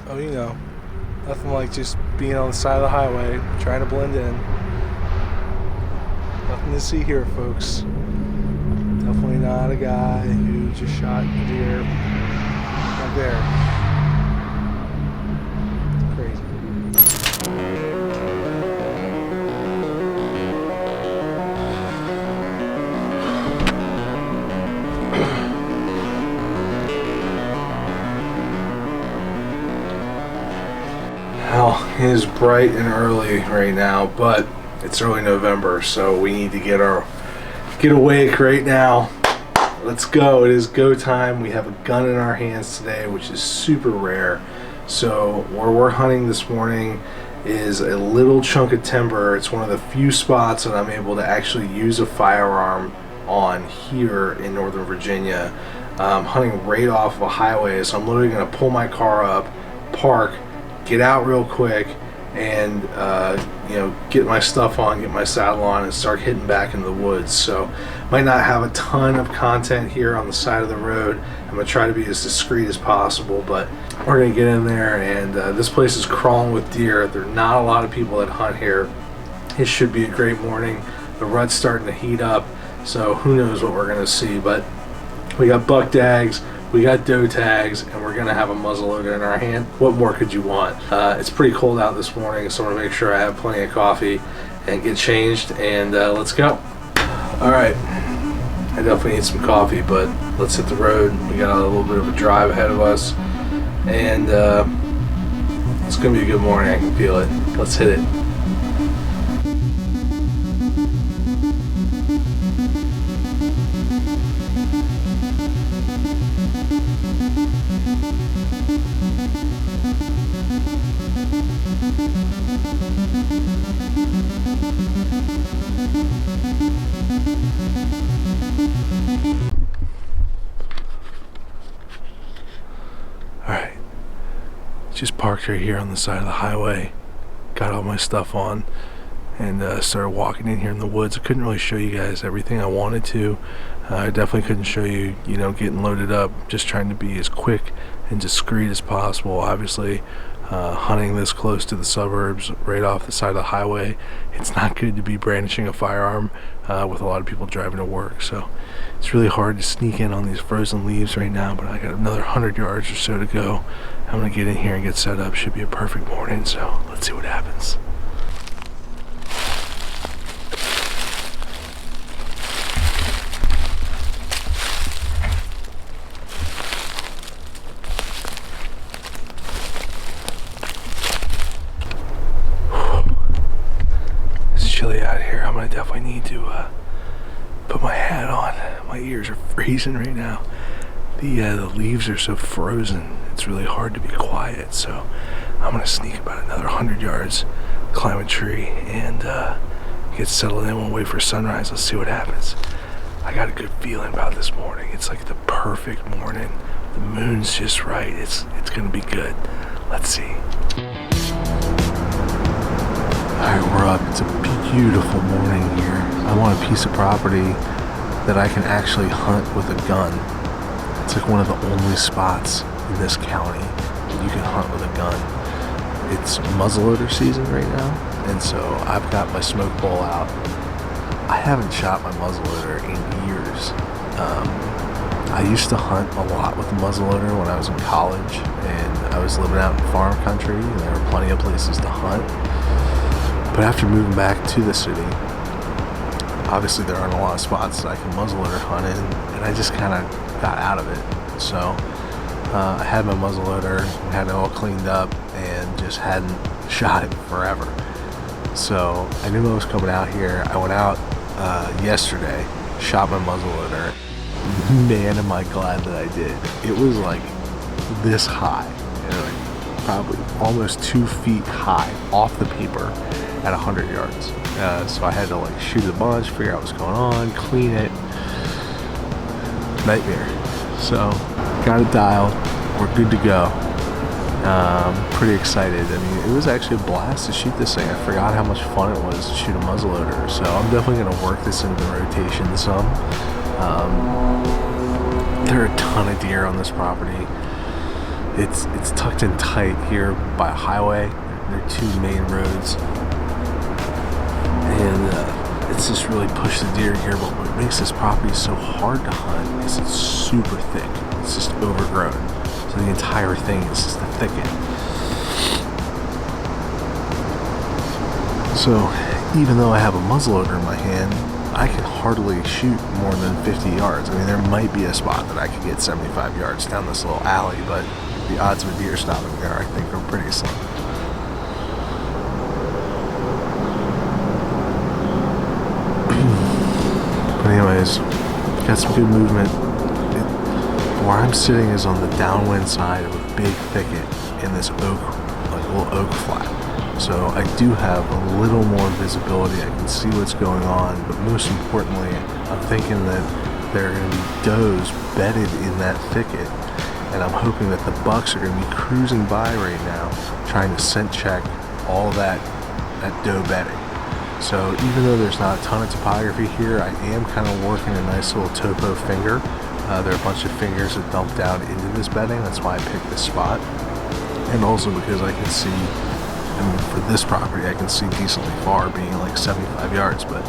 Oh, you know, nothing like just being on the side of the highway, trying to blend in. Nothing to see here, folks. Definitely not a guy who just shot a deer. Not there. Crazy. Well, it is bright and early right now, but it's early November, so we need to get awake right now. Let's go. It is go time. We have a gun in our hands today, which is super rare. So where we're hunting this morning is a little chunk of timber. It's one of the few spots that I'm able to actually use a firearm on here in Northern Virginia. I'm hunting right off of a highway, so I'm literally going to pull my car up, park, get out real quick, and get my stuff on, get my saddle on, and start hitting back into the woods. So might not have a ton of content here on the side of the road. I'm gonna try to be as discreet as possible, but we're gonna get in there, and this place is crawling with deer. There are not a lot of people that hunt here. It should be a great morning. The rut's starting to heat up, so who knows what we're gonna see. But we got buck dags, we got doe tags, and we're gonna have a muzzleloader in our hand. What more could you want? It's pretty cold out this morning, so I'm gonna make sure I have plenty of coffee and get changed, and let's go. All right, I definitely need some coffee, but let's hit the road. We got a little bit of a drive ahead of us, and it's gonna be a good morning. I can feel it. Let's hit it. Alright, just parked right here on the side of the highway, got all my stuff on, and started walking in here in the woods. I couldn't really show you guys everything I wanted to. I definitely couldn't show you, getting loaded up. Just trying to be as quick and discreet as possible. Obviously, hunting this close to the suburbs, right off the side of the highway, it's not good to be brandishing a firearm with a lot of people driving to work. So it's really hard to sneak in on these frozen leaves right now, but I got another 100 yards or so to go. I'm gonna get in here and get set up. Should be a perfect morning, so let's see what happens. Chilly out here. I'm gonna definitely need to put my hat on. My ears are freezing right now. The leaves are so frozen, it's really hard to be quiet. So I'm gonna sneak about another 100 yards, climb a tree, and get settled in. We'll wait for sunrise. Let's see what happens. I got a good feeling about this morning. It's like the perfect morning. The moon's just right. It's gonna be good. Let's see. Alright, we're up. It's a beautiful morning here. I want a piece of property that I can actually hunt with a gun. It's like one of the only spots in this county that you can hunt with a gun. It's muzzleloader season right now, and so I've got my smoke bowl out. I haven't shot my muzzleloader in years. I used to hunt a lot with the muzzleloader when I was in college, and I was living out in farm country, and there were plenty of places to hunt. But after moving back to the city, obviously there aren't a lot of spots that I can muzzleloader hunt in, and I just kind of got out of it. So I had my muzzleloader, had it all cleaned up, and just hadn't shot it forever. So I knew I was coming out here. I went out yesterday, shot my muzzleloader. Man, am I glad that I did. It was like this high, like probably almost 2 feet high off the paper at 100 yards. So I had to like shoot a bunch, figure out what's going on, clean it. Nightmare. So got it dialed. We're good to go. Pretty excited. I mean, it was actually a blast to shoot this thing. I forgot how much fun it was to shoot a muzzleloader. So I'm definitely going to work this into the rotation some. There are a ton of deer on this property. It's tucked in tight here by a highway. There are two main roads, and it's just really pushed the deer here. But what makes this property so hard to hunt is it's super thick. It's just overgrown, so the entire thing is just a thicket. So even though I have a muzzleloader in my hand, I can hardly shoot more than 50 yards. I mean, there might be a spot that I could get 75 yards down this little alley, but the odds of a deer stopping there, I think, are pretty slim. But anyways, got some good movement. Where I'm sitting is on the downwind side of a big thicket in this oak, like little oak flat. So I do have a little more visibility. I can see what's going on, but most importantly, I'm thinking that there are going to be does bedded in that thicket, and I'm hoping that the bucks are going to be cruising by right now, trying to scent check all that doe bedding. So even though there's not a ton of topography here, I am kind of working a nice little topo finger. There are a bunch of fingers that dump down into this bedding. That's why I picked this spot, and also because I can see. I mean, for this property, I can see decently far, being like 75 yards, but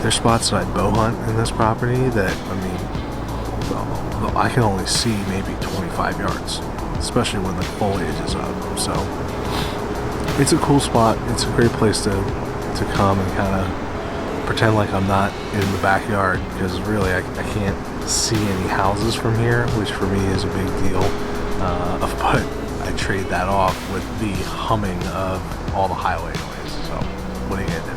there's spots that I bow hunt in this property that, I mean, well, I can only see maybe 25 yards, especially when the foliage is up. So it's a cool spot. It's a great place to come and kind of pretend like I'm not in the backyard, because really I can't see any houses from here, which for me is a big deal. But I trade that off with the humming of all the highway noise. So what are you gonna do?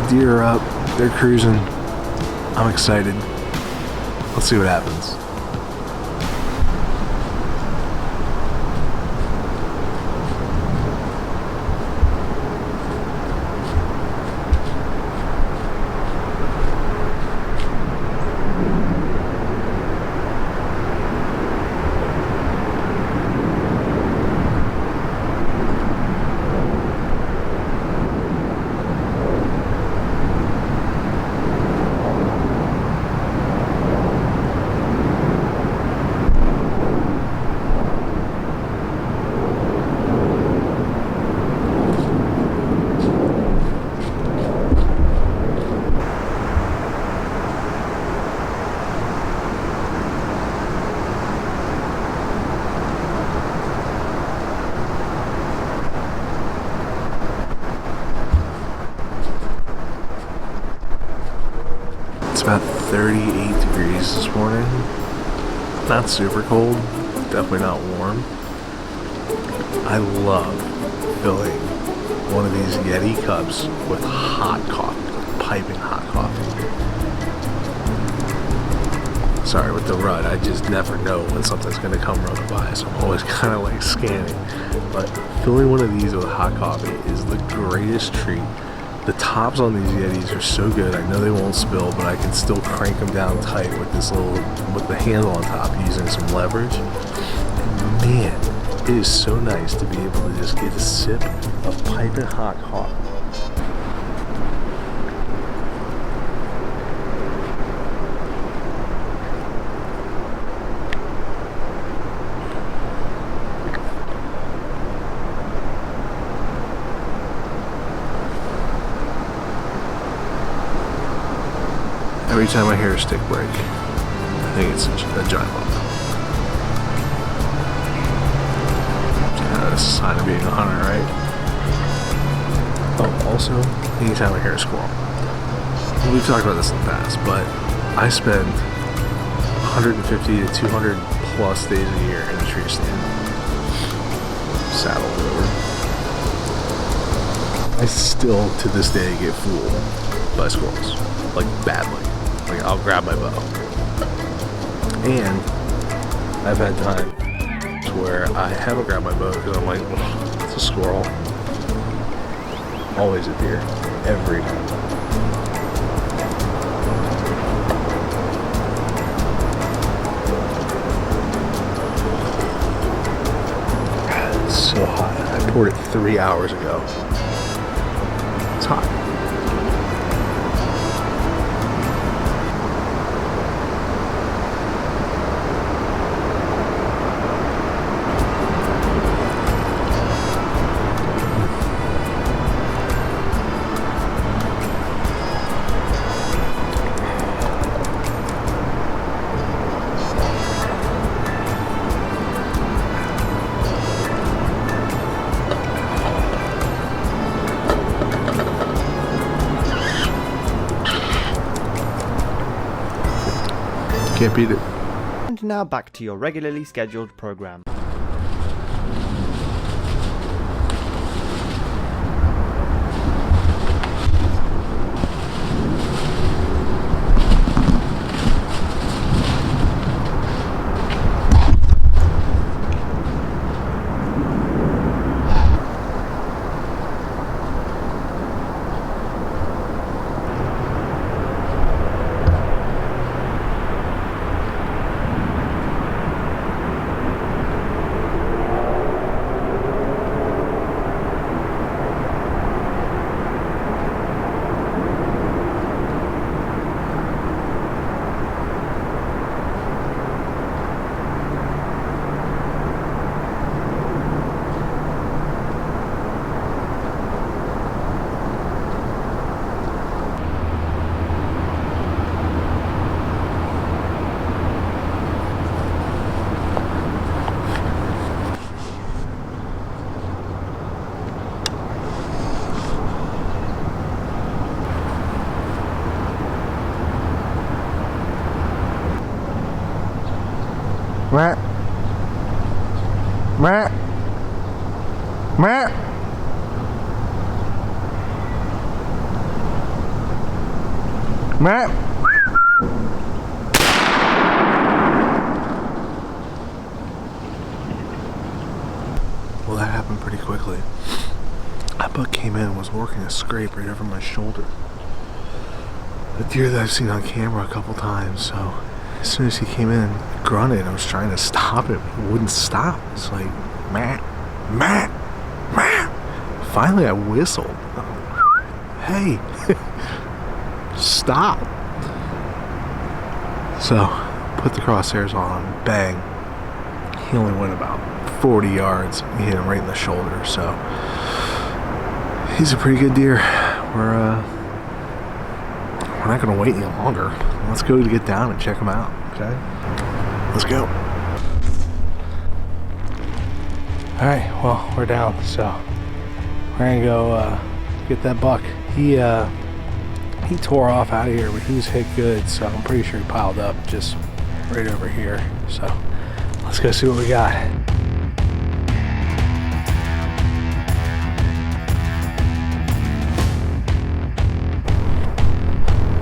The deer are up, they're cruising. I'm excited. Let's see what happens. About 38 degrees this morning. Not super cold, definitely not warm. I love filling one of these Yeti cups with hot coffee, piping hot coffee. Sorry, with the rut, I just never know when something's gonna come running by, so I'm always kind of like scanning. But filling one of these with hot coffee is the greatest treat. The tops on these Yetis are so good. I know they won't spill, but I can still crank them down tight with with the handle on top using some leverage. And man, it is so nice to be able to just get a sip of piping hot coffee. Every time I hear a stick break, I think it's a giant bump. That's a sign of being a hunter, right? Oh, also, anytime I hear a squirrel. We've talked about this in the past, but I spend 150 to 200 plus days a year in a tree stand. Saddle over. I still, to this day, get fooled by squirrels. Like, badly. Like, I'll grab my bow. And I've had times where I haven't grabbed my bow because I'm like, well, it's a squirrel. Always a deer. Every time. It's so hot. I poured it 3 hours ago. It's hot. Can't beat it. And now back to your regularly scheduled program. Meh. Meh. Meh. Meh. Well, that happened pretty quickly. That buck came in and was working a scrape right over my shoulder. A deer that I've seen on camera a couple times, so as soon as he came in, he grunted. I was trying to stop it, but it wouldn't stop. It's like, meh, meh, meh. Finally, I whistled. Hey, stop. So, put the crosshairs on, bang. He only went about 40 yards. He hit him right in the shoulder, so he's a pretty good deer. We're not gonna wait any longer. Let's go to get down and check him out, okay? Let's go. All right, well, we're down, so we're gonna go get that buck. He tore off out of here, but he was hit good, so I'm pretty sure he piled up just right over here. So let's go see what we got.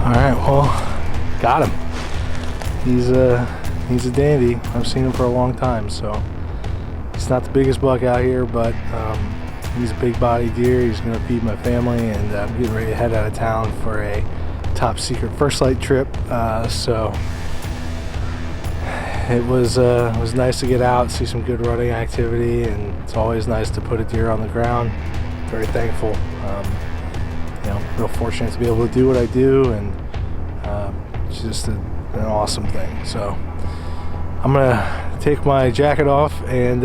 All right, well, got him. He's a dandy. I've seen him for a long time, so he's not the biggest buck out here, but he's a big body deer. He's gonna feed my family, and I'm getting ready to head out of town for a top secret first light trip. So it was nice to get out, see some good running activity, and it's always nice to put a deer on the ground. Very thankful. You know, real fortunate to be able to do what I do, and it's just an awesome thing. So I'm gonna take my jacket off and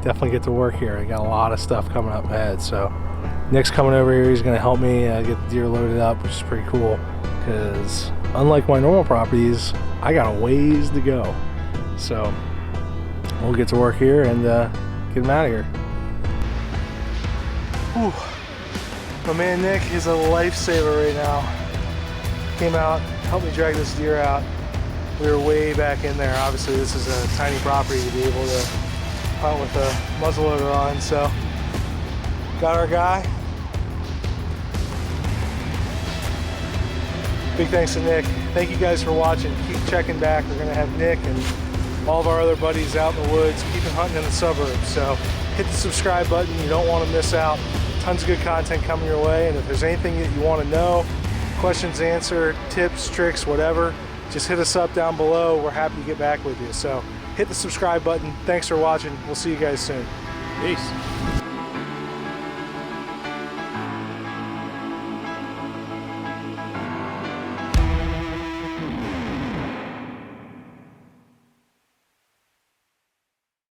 definitely get to work here. I got a lot of stuff coming up ahead. So Nick's coming over here. He's gonna help me get the deer loaded up, which is pretty cool, because unlike my normal properties, I got a ways to go. So we'll get to work here and get him out of here. Whew. My man Nick is a lifesaver right now. Came out, helped me drag this deer out. We were way back in there. Obviously this is a tiny property to be able to hunt with a muzzleloader on, so got our guy. Big thanks to Nick. Thank you guys for watching. Keep checking back. We're gonna have Nick and all of our other buddies out in the woods, keeping hunting in the suburbs. So hit the subscribe button. You don't want to miss out. Tons of good content coming your way, and if there's anything that you want to know, questions answered, tips, tricks, whatever, just hit us up down below. We're happy to get back with you. So hit the subscribe button. Thanks for watching. We'll see you guys soon. Peace.